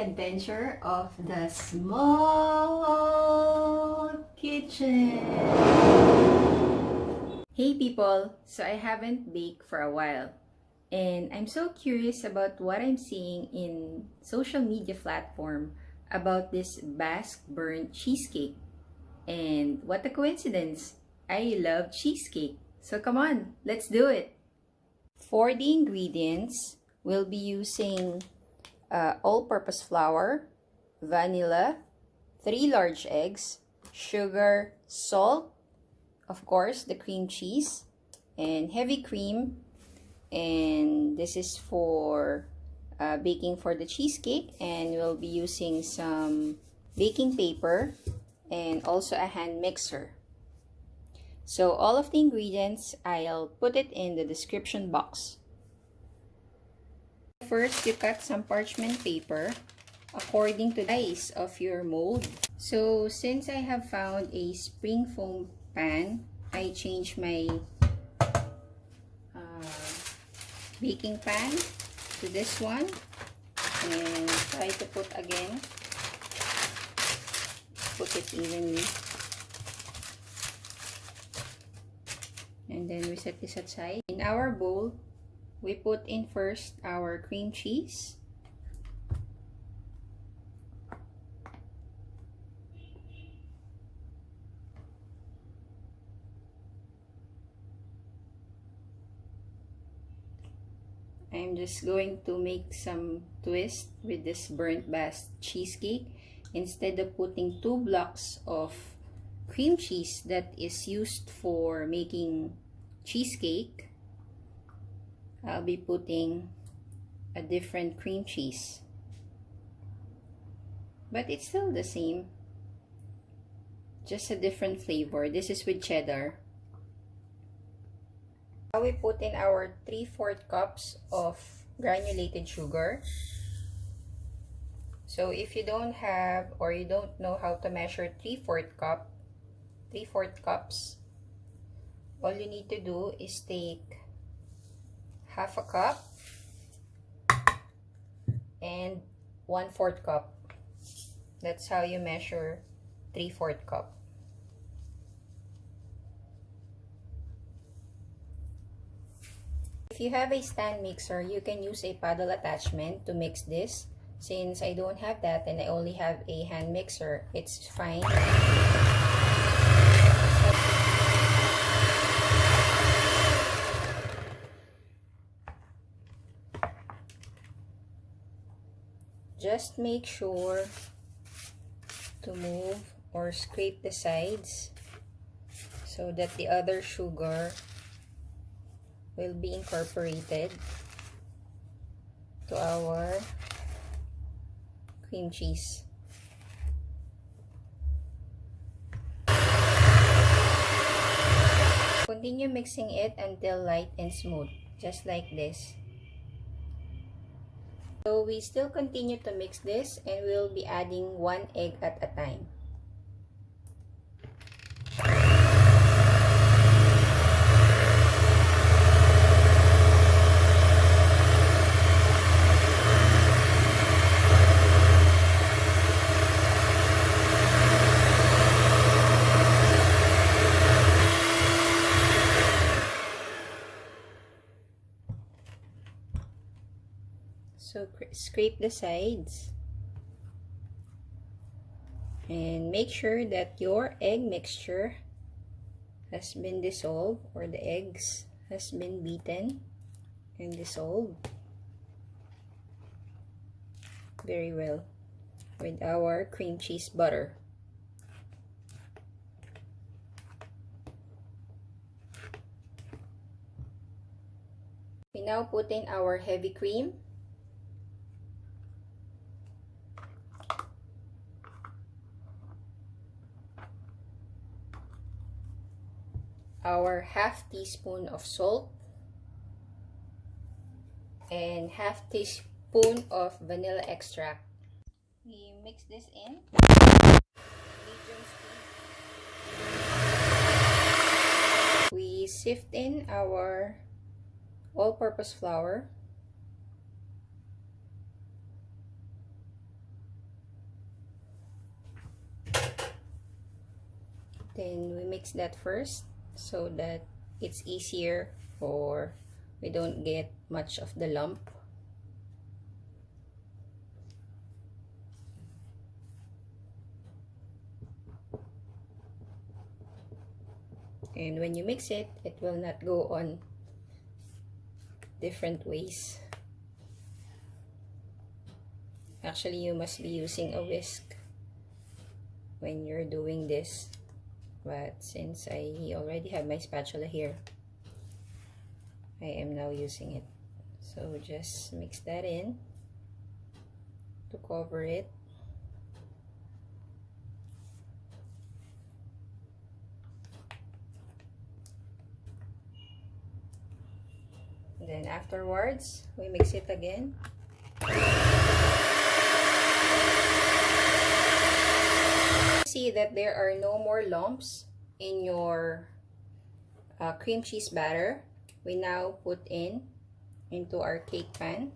adventure of the small kitchen. Hey people, so I haven't baked for a while and I'm so curious about what I'm seeing in social media platform about this Basque Burnt Cheesecake. And what a coincidence! I love cheesecake. So come on, let's do it! For the ingredients, we'll be using all-purpose flour, vanilla, 3 large eggs, sugar, salt, of course, the cream cheese, and heavy cream. And this is for baking for the cheesecake, and we'll be using some baking paper and also a hand mixer. So all of the ingredients, I'll put it in the description box. First, you cut some parchment paper according to the size of your mold. So since I have found a spring foam pan, I changed my baking pan to this one and try to put it evenly. And then we set this aside. In our bowl, we put in first our cream cheese. I'm just going to make some twist with this burnt Basque cheesecake. Instead of putting 2 blocks of cream cheese that is used for making cheesecake, I'll be putting a different cream cheese. But it's still the same, just a different flavor. This is with cheddar. Now we put in our 3/4 cups of granulated sugar. So if you don't have or you don't know how to measure 3/4 cups, all you need to do is take half a cup and 1/4 cup. That's how you measure 3/4 cup. If you have a stand mixer, you can use a paddle attachment to mix this. Since I don't have that and I only have a hand mixer, it's fine. Just make sure to move or scrape the sides so that the other sugar will be incorporated to our cream cheese. Continue mixing it until light and smooth, just like this. So we still continue to mix this and we'll be adding 1 egg at a time. So scrape the sides and make sure that your egg mixture has been dissolved, or the eggs has been beaten and dissolved very well with our cream cheese butter. We now put in our heavy cream. Our half teaspoon of salt and half teaspoon of vanilla extract. We mix this in. Medium speed. We sift in our all-purpose flour. Then we mix that first so that it's easier or we don't get much of the lump. And when you mix it, it will not go on different ways. Actually, you must be using a whisk when you're doing this. But since I already have my spatula here, I am now using it. So just mix that in to cover it. And then afterwards, we mix it again. See that there are no more lumps in your cream cheese batter. We now put into our cake pan.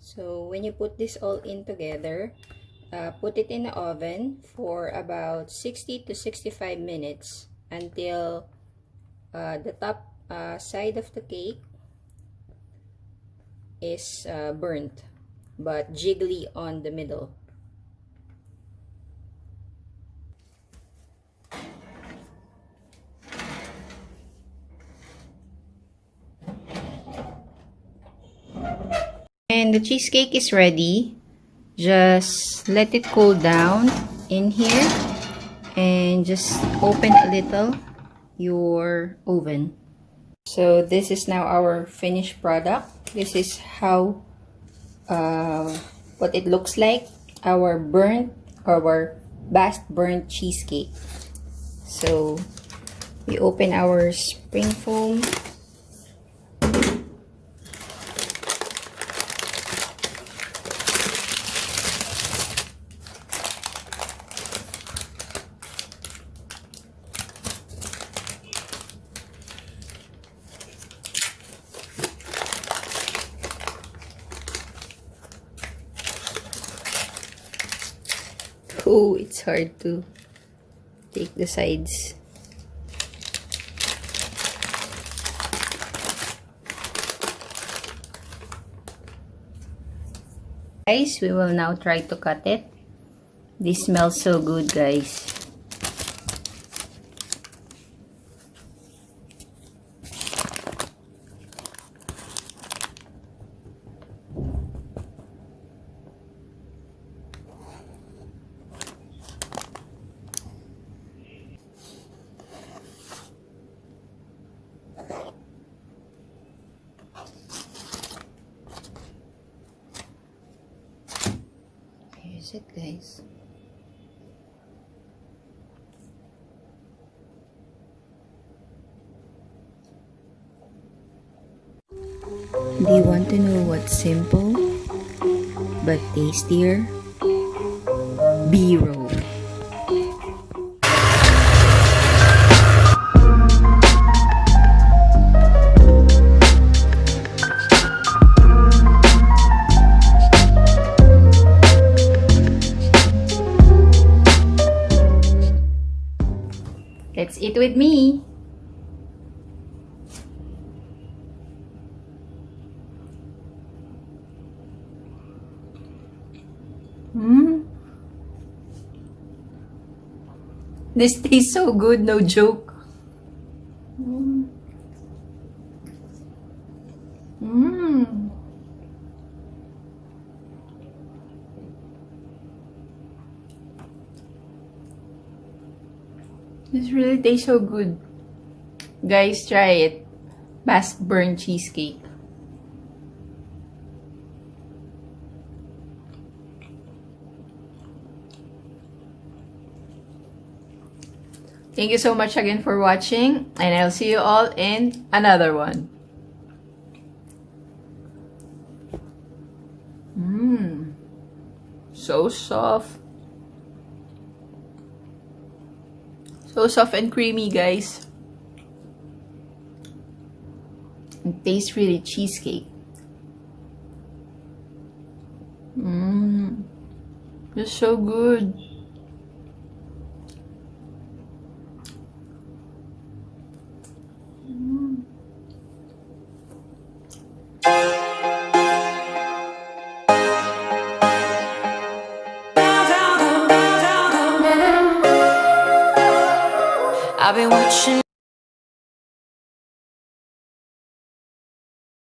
So when you put this all in together, put it in the oven for about 60 to 65 minutes until the top side of the cake is burnt but jiggly on the middle. And the cheesecake is ready. Just let it cool down in here and just open a little your oven. So this is now our finished product. This is how what it looks like, our Basque Burnt Cheesecake. So we open our spring foam. Oh, it's hard to take the sides. Guys, we will now try to cut it. This smells so good, guys. Here's it, guys. Do you want to know what's simple but tastier? B-roll. Let's eat with me. This tastes so good, no joke. This really tastes so good. Guys, try it. Basque Burnt Cheesecake. Thank you so much again for watching, and I'll see you all in another one. So soft. So soft and creamy, guys. It tastes really cheesecake. It's so good. I've been watching